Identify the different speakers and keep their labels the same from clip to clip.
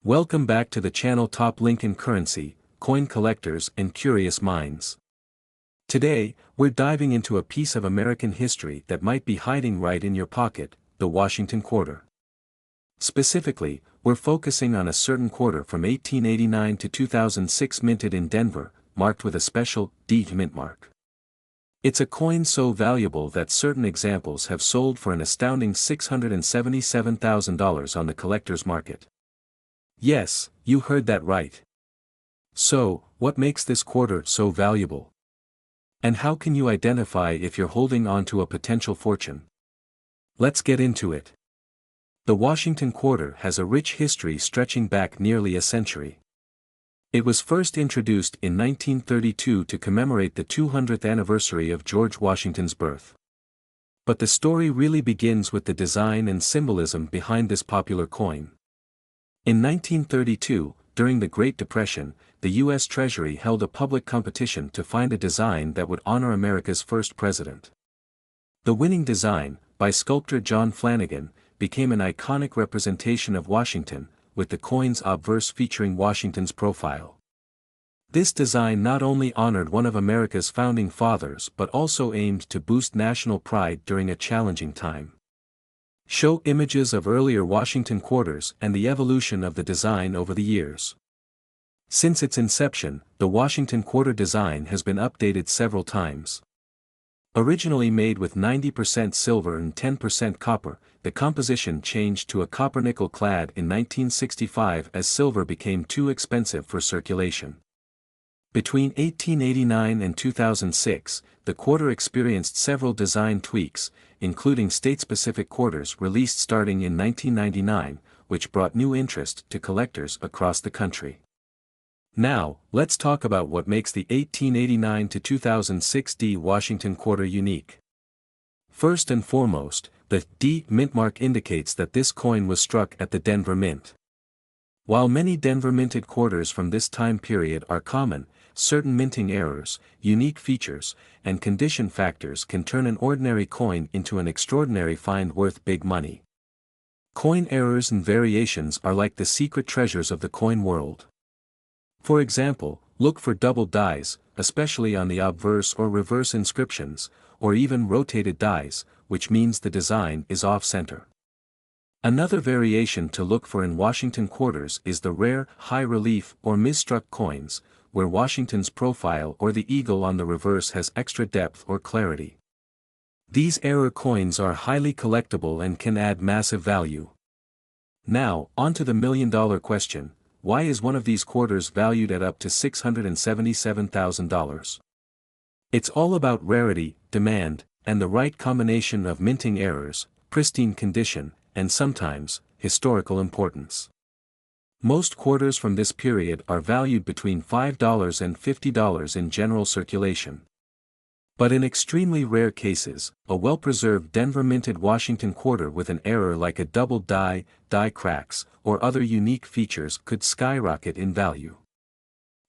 Speaker 1: Welcome back to the channel Top Lincoln Currency, Coin Collectors and Curious Minds. Today, we're diving into a piece of American history that might be hiding right in your pocket, the Washington Quarter. Specifically, we're focusing on a certain quarter from 1889 to 2006 minted in Denver, marked with a special D mint mark. It's a coin so valuable that certain examples have sold for an astounding $677,000 on the collector's market. Yes, you heard that right. So, what makes this quarter so valuable? And how can you identify if you're holding on to a potential fortune? Let's get into it. The Washington Quarter has a rich history stretching back nearly a century. It was first introduced in 1932 to commemorate the 200th anniversary of George Washington's birth. But the story really begins with the design and symbolism behind this popular coin. In 1932, during the Great Depression, the U.S. Treasury held a public competition to find a design that would honor America's first president. The winning design, by sculptor John Flanagan, became an iconic representation of Washington, with the coin's obverse featuring Washington's profile. This design not only honored one of America's founding fathers but also aimed to boost national pride during a challenging time. Show images of earlier Washington quarters and the evolution of the design over the years. Since its inception, the Washington Quarter design has been updated several times. Originally made with 90% silver and 10% copper, the composition changed to a copper-nickel clad in 1965 as silver became too expensive for circulation. Between 1889 and 2006, the quarter experienced several design tweaks, including state-specific quarters released starting in 1999, which brought new interest to collectors across the country. Now, let's talk about what makes the 1889 to 2006 D Washington Quarter unique. First and foremost, the D mint mark indicates that this coin was struck at the Denver Mint. While many Denver minted quarters from this time period are common, certain minting errors, unique features, and condition factors can turn an ordinary coin into an extraordinary find worth big money. Coin errors and variations are like the secret treasures of the coin world. For example, look for doubled dies, especially on the obverse or reverse inscriptions, or even rotated dies, which means the design is off-center. Another variation to look for in Washington quarters is the rare, high-relief or misstruck coins, where Washington's profile or the eagle on the reverse has extra depth or clarity. These error coins are highly collectible and can add massive value. Now, on to the million-dollar question: why is one of these quarters valued at up to $677,000? It's all about rarity, demand, and the right combination of minting errors, pristine condition, and sometimes, historical importance. Most quarters from this period are valued between $5 and $50 in general circulation. But in extremely rare cases, a well-preserved Denver minted Washington quarter with an error like a doubled die, die cracks, or other unique features could skyrocket in value.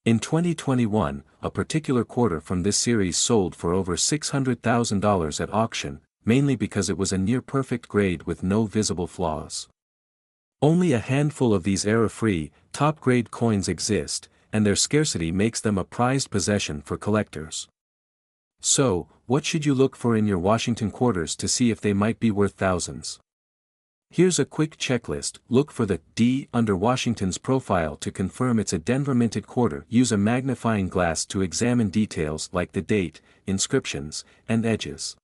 Speaker 1: In 2021, a particular quarter from this series sold for over $600,000 at auction, mainly because it was a near-perfect grade with no visible flaws. Only a handful of these error-free, top-grade coins exist, and their scarcity makes them a prized possession for collectors. So, what should you look for in your Washington quarters to see if they might be worth thousands? Here's a quick checklist. Look for the D under Washington's profile to confirm it's a Denver minted quarter. Use a magnifying glass to examine details like the date, inscriptions, and edges.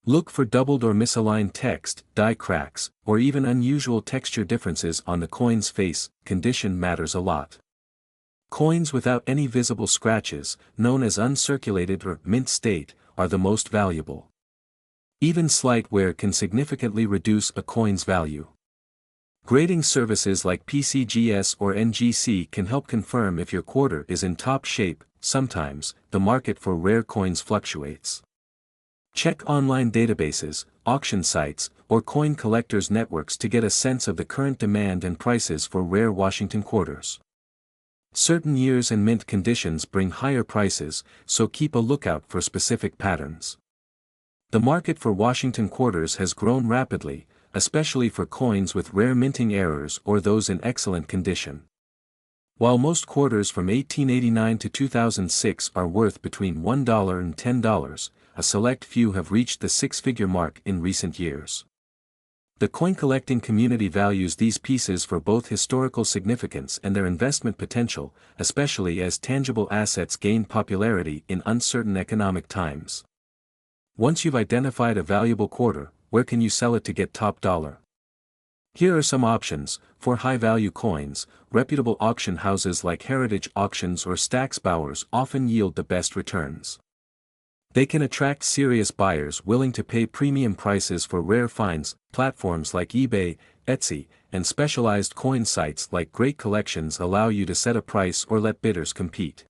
Speaker 1: Look for doubled or misaligned text, die cracks, or even unusual texture differences on the coin's face. Condition matters a lot. Coins without any visible scratches, known as uncirculated or mint state, are the most valuable. Even slight wear can significantly reduce a coin's value. Grading services like PCGS or NGC can help confirm if your quarter is in top shape. Sometimes, the market for rare coins fluctuates. Check online databases, auction sites, or coin collectors networks to get a sense of the current demand and prices for rare Washington quarters. Certain years and mint conditions bring higher prices, so keep a lookout for specific patterns. The market for Washington quarters has grown rapidly, especially for coins with rare minting errors or those in excellent condition. While most quarters from 1889 to 2006 are worth between $1 and $10, a select few have reached the six-figure mark in recent years. The coin collecting community values these pieces for both historical significance and their investment potential, especially as tangible assets gain popularity in uncertain economic times. Once you've identified a valuable quarter, where can you sell it to get top dollar? Here are some options. For high-value coins, reputable auction houses like Heritage Auctions or Stack's Bowers often yield the best returns. They can attract serious buyers willing to pay premium prices for rare finds. Platforms like eBay, Etsy, and specialized coin sites like Great Collections allow you to set a price or let bidders compete.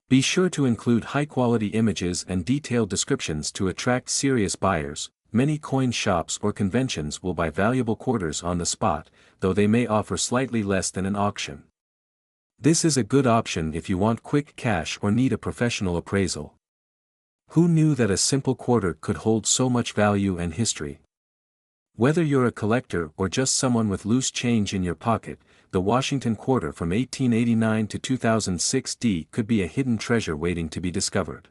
Speaker 1: Be sure to include high-quality images and detailed descriptions to attract serious buyers. Many coin shops or conventions will buy valuable quarters on the spot, though they may offer slightly less than an auction. This is a good option if you want quick cash or need a professional appraisal. Who knew that a simple quarter could hold so much value and history? Whether you're a collector or just someone with loose change in your pocket, the Washington quarter from 1889 to 2006 could be a hidden treasure waiting to be discovered.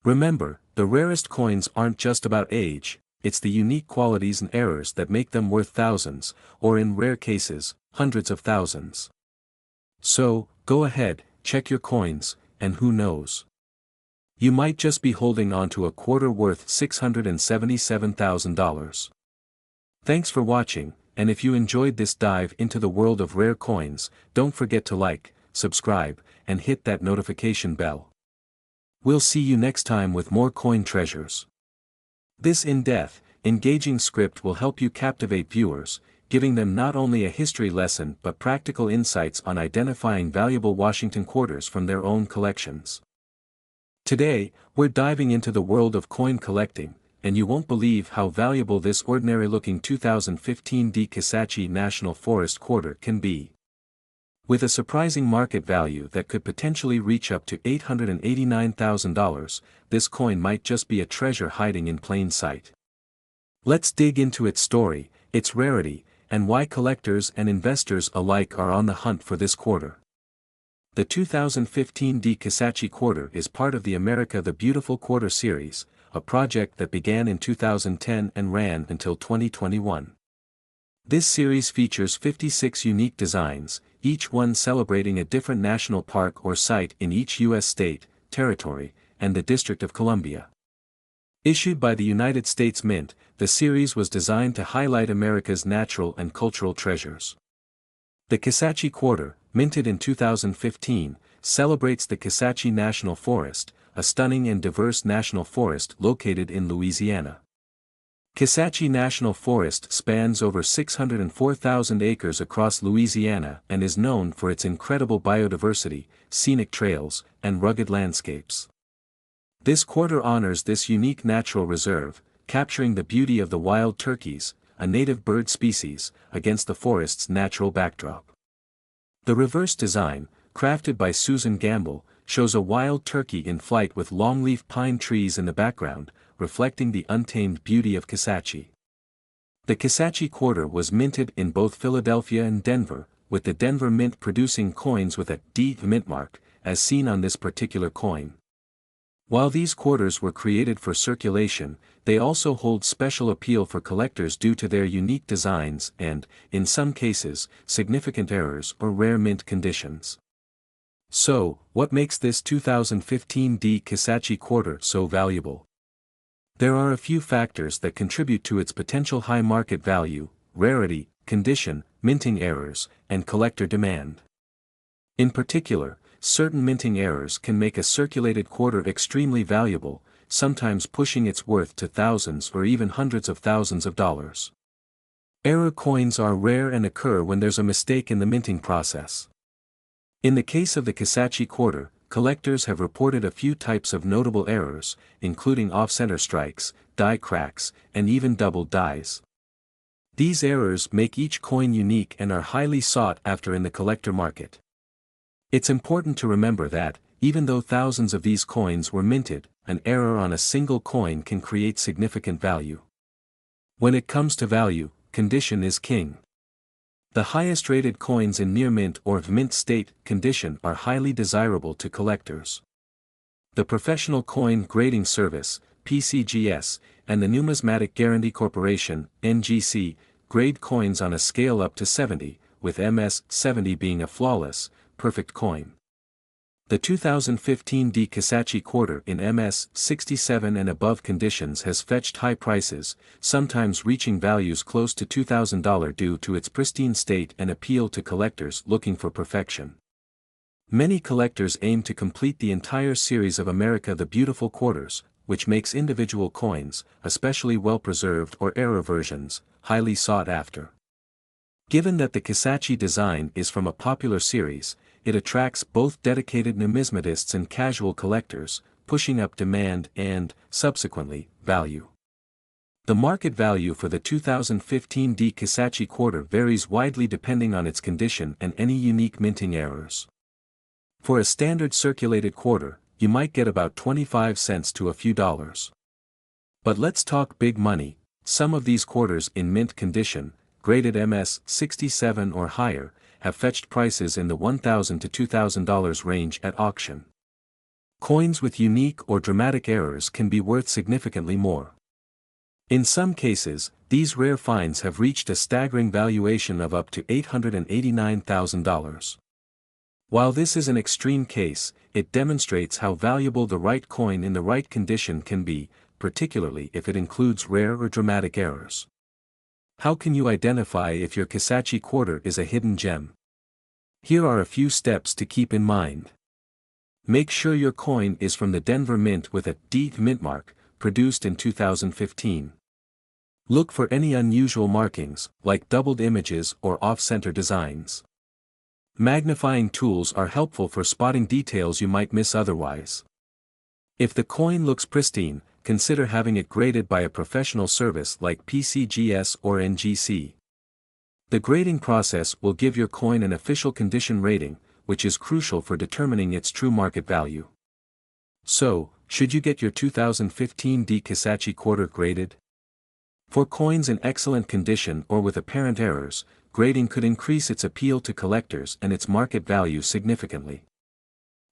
Speaker 1: Remember, the rarest coins aren't just about age, it's the unique qualities and errors that make them worth thousands, or in rare cases, hundreds of thousands. So, go ahead, check your coins, and who knows? You might just be holding on to a quarter worth $677,000. Thanks for watching, and if you enjoyed this dive into the world of rare coins, don't forget to like, subscribe, and hit that notification bell. We'll see you next time with more coin treasures. This in-depth, engaging script will help you captivate viewers, giving them not only a history lesson but practical insights on identifying valuable Washington quarters from their own collections. Today, we're diving into the world of coin collecting, and you won't believe how valuable this ordinary-looking 2015 Kisatchie National Forest quarter can be. With a surprising market value that could potentially reach up to $889,000, this coin might just be a treasure hiding in plain sight. Let's dig into its story, its rarity, and why collectors and investors alike are on the hunt for this quarter. The 2015 Kisatchie quarter is part of the America the Beautiful Quarter series, a project that began in 2010 and ran until 2021. This series features 56 unique designs, each one celebrating a different national park or site in each U.S. state, territory, and the District of Columbia. Issued by the United States Mint, the series was designed to highlight America's natural and cultural treasures. The Kisatchie quarter, minted in 2015, celebrates the Kisatchie National Forest, a stunning and diverse national forest located in Louisiana. Kisatchie National Forest spans over 604,000 acres across Louisiana and is known for its incredible biodiversity, scenic trails, and rugged landscapes. This quarter honors this unique natural reserve, capturing the beauty of the wild turkeys, a native bird species, against the forest's natural backdrop. The reverse design, crafted by Susan Gamble, shows a wild turkey in flight with longleaf pine trees in the background, reflecting the untamed beauty of Kisatchie. The Kisatchie quarter was minted in both Philadelphia and Denver, with the Denver Mint producing coins with a D mint mark, as seen on this particular coin. While these quarters were created for circulation, they also hold special appeal for collectors due to their unique designs and, in some cases, significant errors or rare mint conditions. So, what makes this 2015 Kisatchie quarter so valuable? There are a few factors that contribute to its potential high market value: rarity, condition, minting errors, and collector demand. In particular, certain minting errors can make a circulated quarter extremely valuable, sometimes pushing its worth to thousands or even hundreds of thousands of dollars. Error coins are rare and occur when there's a mistake in the minting process. In the case of the Kisatchie quarter, collectors have reported a few types of notable errors, including off-center strikes, die cracks, and even double dies. These errors make each coin unique and are highly sought after in the collector market. It's important to remember that, even though thousands of these coins were minted, an error on a single coin can create significant value. When it comes to value, condition is king. The highest rated coins in near mint or mint state condition are highly desirable to collectors. The Professional Coin Grading Service, PCGS, and the Numismatic Guarantee Corporation, NGC, grade coins on a scale up to 70, with MS 70 being a flawless, perfect coin. The 2015 Di Casacci quarter in MS 67 and above conditions has fetched high prices, sometimes reaching values close to $2,000 due to its pristine state and appeal to collectors looking for perfection. Many collectors aim to complete the entire series of America the Beautiful quarters, which makes individual coins, especially well-preserved or error versions, highly sought after. Given that the Casacci design is from a popular series, it attracts both dedicated numismatists and casual collectors, pushing up demand and, subsequently, value. The market value for the 2015 Di Casacci quarter varies widely depending on its condition and any unique minting errors. For a standard circulated quarter, you might get about 25 cents to a few dollars. But let's talk big money. Some of these quarters in mint condition, graded MS 67 or higher, have fetched prices in the $1,000 to $2,000 range at auction. Coins with unique or dramatic errors can be worth significantly more. In some cases, these rare finds have reached a staggering valuation of up to $889,000. While this is an extreme case, it demonstrates how valuable the right coin in the right condition can be, particularly if it includes rare or dramatic errors. How can you identify if your Casacci quarter is a hidden gem? Here are a few steps to keep in mind. Make sure your coin is from the Denver Mint with a D mint mark, produced in 2015. Look for any unusual markings, like doubled images or off-center designs. Magnifying tools are helpful for spotting details you might miss otherwise. If the coin looks pristine, consider having it graded by a professional service like PCGS or NGC. The grading process will give your coin an official condition rating, which is crucial for determining its true market value. So, should you get your 2015 Di Casacci quarter graded? For coins in excellent condition or with apparent errors, grading could increase its appeal to collectors and its market value significantly.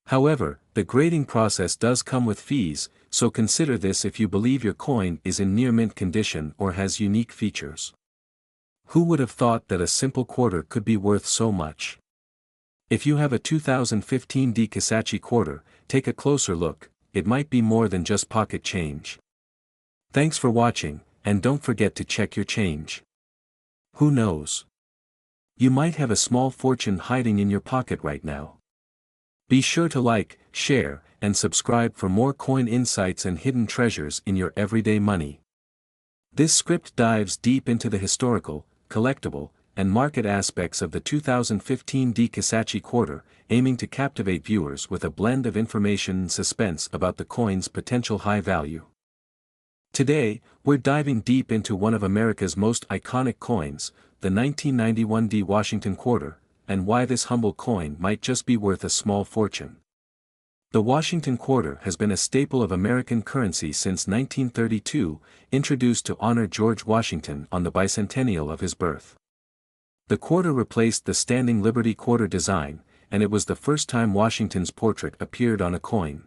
Speaker 1: However, the grading process does come with fees, so consider this if you believe your coin is in near mint condition or has unique features. Who would have thought that a simple quarter could be worth so much? If you have a 2015 Di Casacci quarter, take a closer look, it might be more than just pocket change. Thanks for watching, and don't forget to check your change. Who knows? You might have a small fortune hiding in your pocket right now. Be sure to like, share, and subscribe for more coin insights and hidden treasures in your everyday money. This script dives deep into the historical, collectible, and market aspects of the 2015 Di Casacci quarter, aiming to captivate viewers with a blend of information and suspense about the coin's potential high value. Today, we're diving deep into one of America's most iconic coins, the 1991 D Washington quarter, and why this humble coin might just be worth a small fortune. The Washington quarter has been a staple of American currency since 1932, introduced to honor George Washington on the bicentennial of his birth. The quarter replaced the standing Liberty quarter design, and it was the first time Washington's portrait appeared on a coin.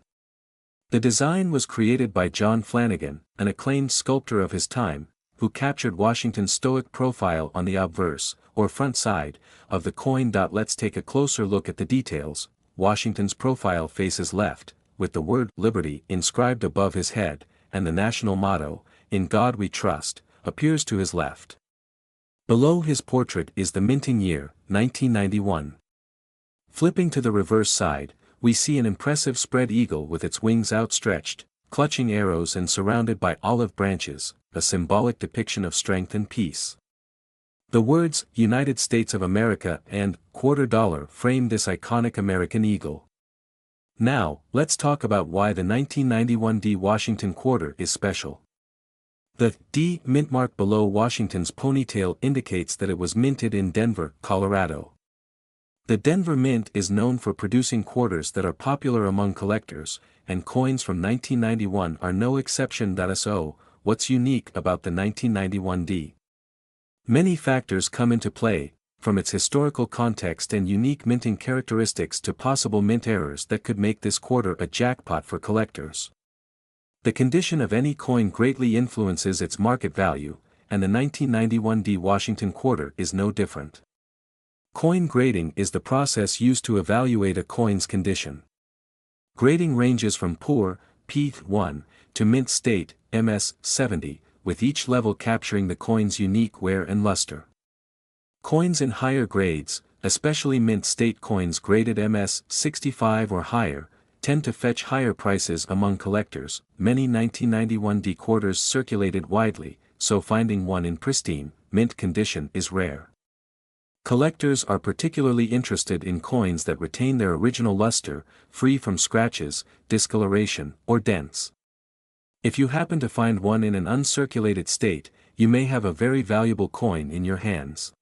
Speaker 1: The design was created by John Flanagan, an acclaimed sculptor of his time, who captured Washington's stoic profile on the obverse, or front side, of the coin. Let's take a closer look at the details. Washington's profile faces left, with the word Liberty inscribed above his head, and the national motto, In God We Trust, appears to his left. Below his portrait is the minting year, 1991. Flipping to the reverse side, we see an impressive spread eagle with its wings outstretched, clutching arrows and surrounded by olive branches, a symbolic depiction of strength and peace. The words, United States of America and quarter dollar frame this iconic American eagle. Now, let's talk about why the 1991 D Washington quarter is special. The D mint mark below Washington's ponytail indicates that it was minted in Denver, Colorado. The Denver Mint is known for producing quarters that are popular among collectors, and coins from 1991 are no exception. So, what's unique about the 1991D? Many factors come into play, from its historical context and unique minting characteristics to possible mint errors that could make this quarter a jackpot for collectors. The condition of any coin greatly influences its market value, and the 1991D Washington quarter is no different. Coin grading is the process used to evaluate a coin's condition. Grading ranges from poor, P1, to mint state, MS70, with each level capturing the coin's unique wear and luster. Coins in higher grades, especially mint state coins graded MS65 or higher, tend to fetch higher prices among collectors. Many 1991D quarters circulated widely, so finding one in pristine, mint condition is rare. Collectors are particularly interested in coins that retain their original luster, free from scratches, discoloration, or dents. If you happen to find one in an uncirculated state, you may have a very valuable coin in your hands.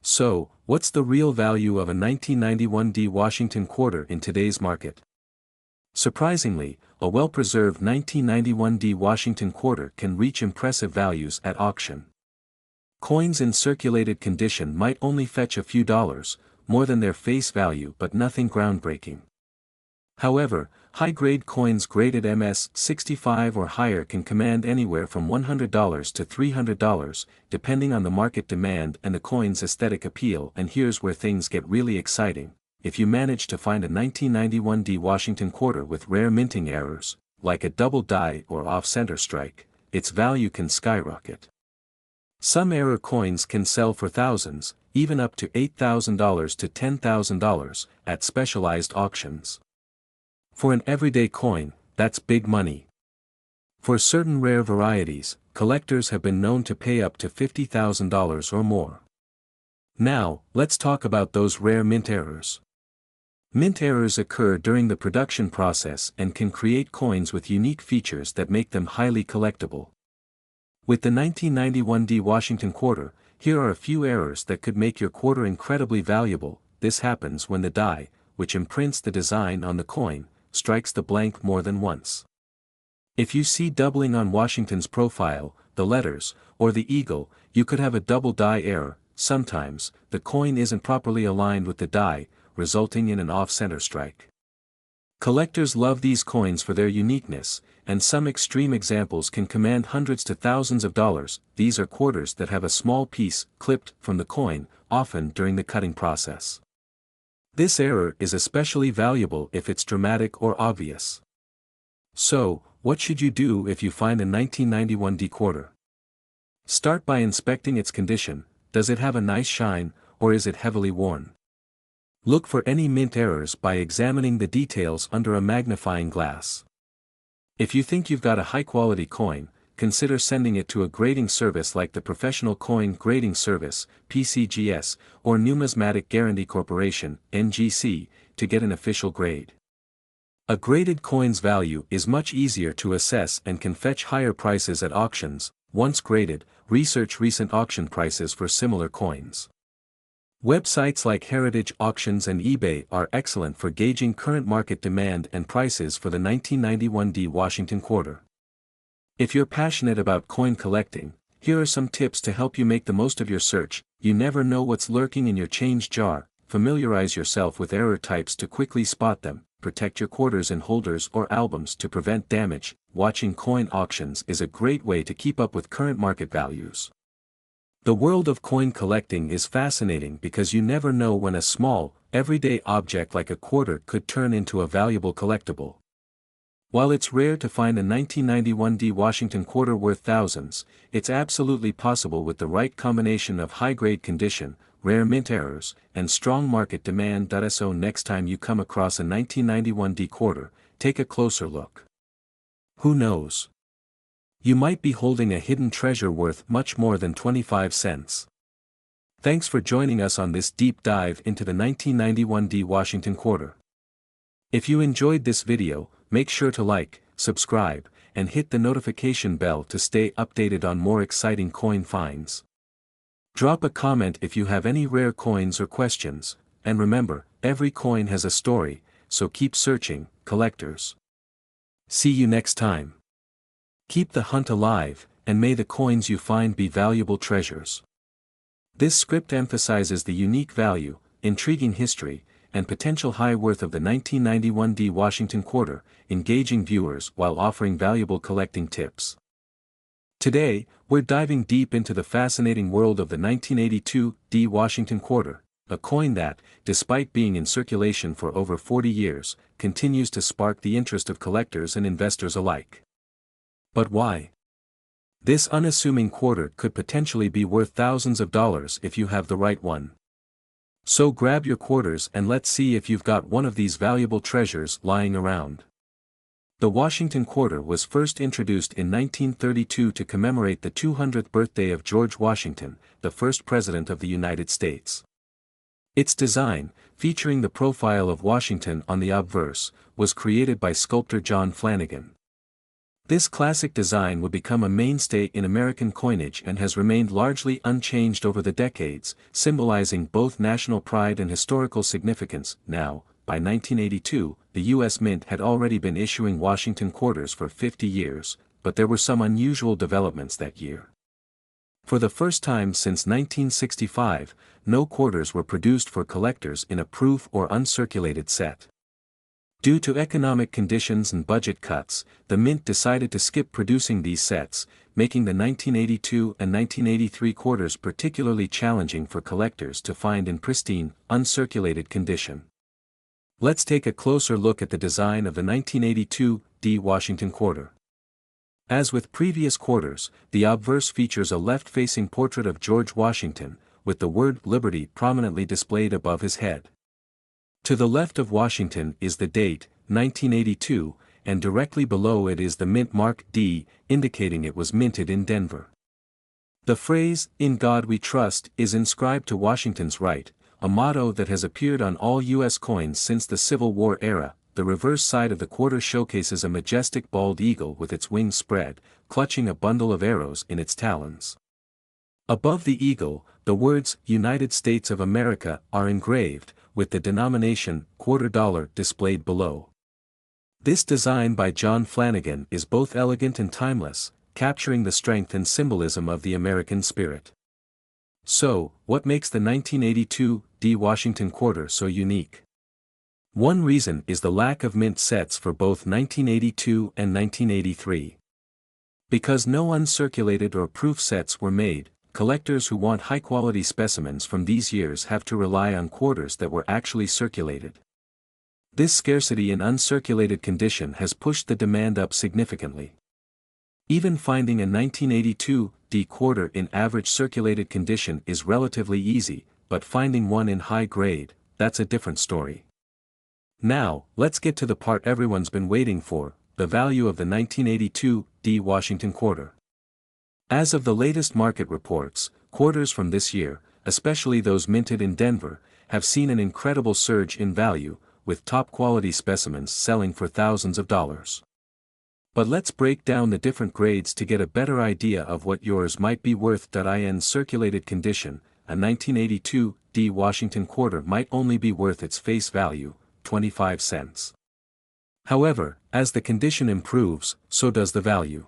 Speaker 1: So, what's the real value of a 1991D Washington quarter in today's market? Surprisingly, a well-preserved 1991D Washington quarter can reach impressive values at auction. Coins in circulated condition might only fetch a few dollars, more than their face value, but nothing groundbreaking. However, high-grade coins graded MS65 or higher can command anywhere from $100 to $300, depending on the market demand and the coin's aesthetic appeal. And here's where things get really exciting: if you manage to find a 1991D Washington quarter with rare minting errors, like a double die or off-center strike, its value can skyrocket. Some error coins can sell for thousands, even up to $8,000 to $10,000, at specialized auctions. For an everyday coin, that's big money. For certain rare varieties, collectors have been known to pay up to $50,000 or more. Now, let's talk about those rare mint errors. Mint errors occur during the production process and can create coins with unique features that make them highly collectible. With the 1991D Washington quarter, here are a few errors that could make your quarter incredibly valuable. This happens when the die, which imprints the design on the coin, strikes the blank more than once. If you see doubling on Washington's profile, the letters, or the eagle, you could have a double die error. Sometimes, the coin isn't properly aligned with the die, resulting in an off-center strike. Collectors love these coins for their uniqueness, and some extreme examples can command hundreds to thousands of dollars. These are quarters that have a small piece clipped from the coin, often during the cutting process. This error is especially valuable if it's dramatic or obvious. So, what should you do if you find a 1991D quarter? Start by inspecting its condition. Does it have a nice shine, or is it heavily worn? Look for any mint errors by examining the details under a magnifying glass. If you think you've got a high-quality coin, consider sending it to a grading service like the Professional Coin Grading Service, PCGS, or Numismatic Guarantee Corporation, NGC, to get an official grade. A graded coin's value is much easier to assess and can fetch higher prices at auctions. Once graded, research recent auction prices for similar coins. Websites like Heritage Auctions and eBay are excellent for gauging current market demand and prices for the 1991D Washington quarter. If you're passionate about coin collecting, here are some tips to help you make the most of your search. You never know what's lurking in your change jar. Familiarize yourself with error types to quickly spot them. Protect your quarters in holders or albums to prevent damage. Watching coin auctions is a great way to keep up with current market values. The world of coin collecting is fascinating because you never know when a small, everyday object like a quarter could turn into a valuable collectible. While it's rare to find a 1991D Washington quarter worth thousands, it's absolutely possible with the right combination of high-grade condition, rare mint errors, and strong market demand. So next time you come across a 1991D quarter, take a closer look. Who knows? You might be holding a hidden treasure worth much more than 25 cents. Thanks for joining us on this deep dive into the 1991D Washington quarter. If you enjoyed this video, make sure to like, subscribe, and hit the notification bell to stay updated on more exciting coin finds. Drop a comment if you have any rare coins or questions, and remember, every coin has a story, so keep searching, collectors. See you next time. Keep the hunt alive, and may the coins you find be valuable treasures. This script emphasizes the unique value, intriguing history, and potential high worth of the 1991 D Washington quarter, engaging viewers while offering valuable collecting tips. Today, we're diving deep into the fascinating world of the 1982 D Washington quarter, a coin that, despite being in circulation for over 40 years, continues to spark the interest of collectors and investors alike. But why? This unassuming quarter could potentially be worth thousands of dollars if you have the right one. So grab your quarters and let's see if you've got one of these valuable treasures lying around. The Washington quarter was first introduced in 1932 to commemorate the 200th birthday of George Washington, the first President of the United States. Its design, featuring the profile of Washington on the obverse, was created by sculptor John Flanagan. This classic design would become a mainstay in American coinage and has remained largely unchanged over the decades, symbolizing both national pride and historical significance. Now, by 1982, the U.S. Mint had already been issuing Washington quarters for 50 years, but there were some unusual developments that year. For the first time since 1965, no quarters were produced for collectors in a proof or uncirculated set. Due to economic conditions and budget cuts, the Mint decided to skip producing these sets, making the 1982 and 1983 quarters particularly challenging for collectors to find in pristine, uncirculated condition. Let's take a closer look at the design of the 1982 D Washington quarter. As with previous quarters, the obverse features a left-facing portrait of George Washington, with the word Liberty prominently displayed above his head. To the left of Washington is the date, 1982, and directly below it is the mint mark D, indicating it was minted in Denver. The phrase, "In God We Trust," is inscribed to Washington's right, a motto that has appeared on all U.S. coins since the Civil War era. The reverse side of the quarter showcases a majestic bald eagle with its wings spread, clutching a bundle of arrows in its talons. Above the eagle, the words, "United States of America," are engraved, with the denomination, quarter dollar, displayed below. This design by John Flanagan is both elegant and timeless, capturing the strength and symbolism of the American spirit. So, what makes the 1982 D Washington quarter so unique? One reason is the lack of mint sets for both 1982 and 1983. Because no uncirculated or proof sets were made, collectors who want high-quality specimens from these years have to rely on quarters that were actually circulated. This scarcity in uncirculated condition has pushed the demand up significantly. Even finding a 1982 D quarter in average circulated condition is relatively easy, but finding one in high grade, that's a different story. Now, let's get to the part everyone's been waiting for, the value of the 1982 D Washington quarter. As of the latest market reports, quarters from this year, especially those minted in Denver, have seen an incredible surge in value, with top-quality specimens selling for thousands of dollars. But let's break down the different grades to get a better idea of what yours might be worth. In circulated condition, a 1982 D Washington quarter might only be worth its face value, 25 cents. However, as the condition improves, so does the value.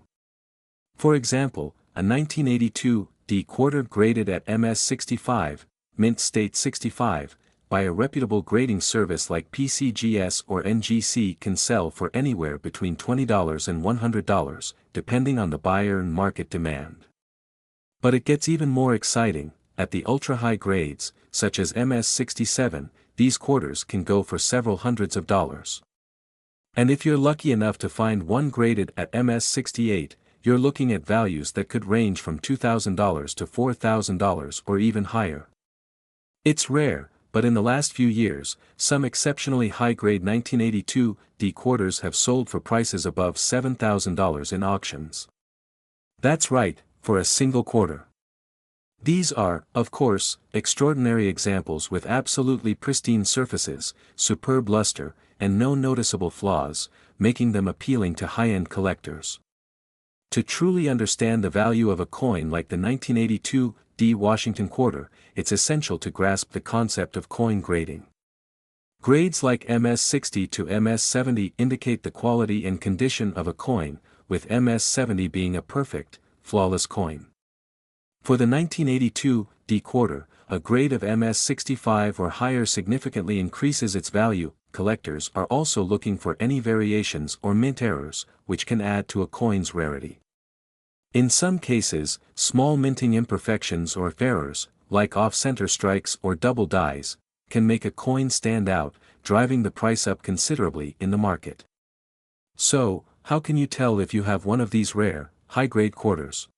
Speaker 1: For example, a 1982 D quarter graded at MS65, mint state 65, by a reputable grading service like PCGS or NGC can sell for anywhere between $20 and $100, depending on the buyer and market demand. But it gets even more exciting. At the ultra-high grades, such as MS67, these quarters can go for several hundreds of dollars. And if you're lucky enough to find one graded at MS68, you're looking at values that could range from $2,000 to $4,000 or even higher. It's rare, but in the last few years, some exceptionally high-grade 1982 D quarters have sold for prices above $7,000 in auctions. That's right, for a single quarter. These are, of course, extraordinary examples with absolutely pristine surfaces, superb luster, and no noticeable flaws, making them appealing to high-end collectors. To truly understand the value of a coin like the 1982 D Washington quarter, it's essential to grasp the concept of coin grading. Grades like MS60 to MS70 indicate the quality and condition of a coin, with MS-70 being a perfect, flawless coin. For the 1982 D quarter, a grade of MS-65 or higher significantly increases its value. Collectors are also looking for any variations or mint errors, which can add to a coin's rarity. In some cases, small minting imperfections or errors, like off-center strikes or double dies, can make a coin stand out, driving the price up considerably in the market. So, how can you tell if you have one of these rare, high-grade quarters?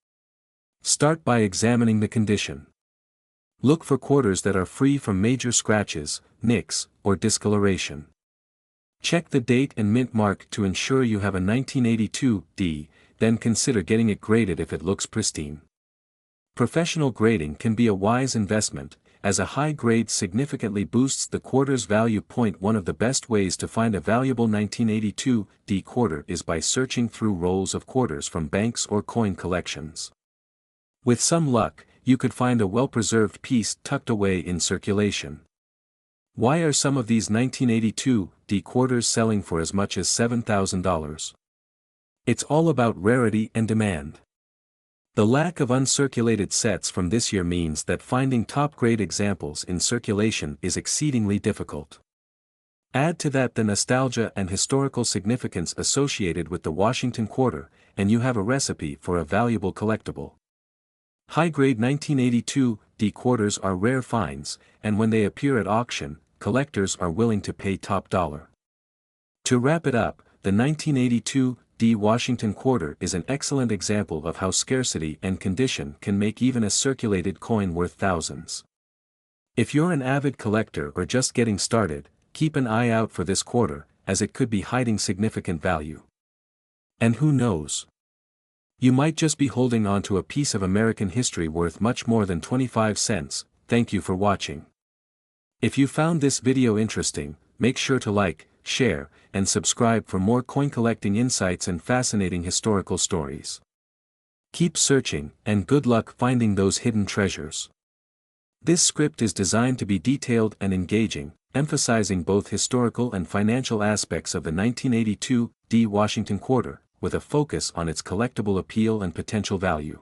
Speaker 1: Start by examining the condition. Look for quarters that are free from major scratches, nicks, or discoloration. Check the date and mint mark to ensure you have a 1982 D, then consider getting it graded if it looks pristine. Professional grading can be a wise investment, as a high grade significantly boosts the quarter's value. One of the best ways to find a valuable 1982 D quarter is by searching through rolls of quarters from banks or coin collections. With some luck, you could find a well-preserved piece tucked away in circulation. Why are some of these 1982 D quarters selling for as much as $7,000? It's all about rarity and demand. The lack of uncirculated sets from this year means that finding top-grade examples in circulation is exceedingly difficult. Add to that the nostalgia and historical significance associated with the Washington quarter, and you have a recipe for a valuable collectible. High-grade 1982 D quarters are rare finds, and when they appear at auction, collectors are willing to pay top dollar. To wrap it up, the 1982 D Washington quarter is an excellent example of how scarcity and condition can make even a circulated coin worth thousands. If you're an avid collector or just getting started, keep an eye out for this quarter, as it could be hiding significant value. And who knows? You might just be holding on to a piece of American history worth much more than 25 cents. Thank you for watching. If you found this video interesting, make sure to like, share, and subscribe for more coin collecting insights and fascinating historical stories. Keep searching, and good luck finding those hidden treasures. This script is designed to be detailed and engaging, emphasizing both historical and financial aspects of the 1982 D Washington quarter, with a focus on its collectible appeal and potential value.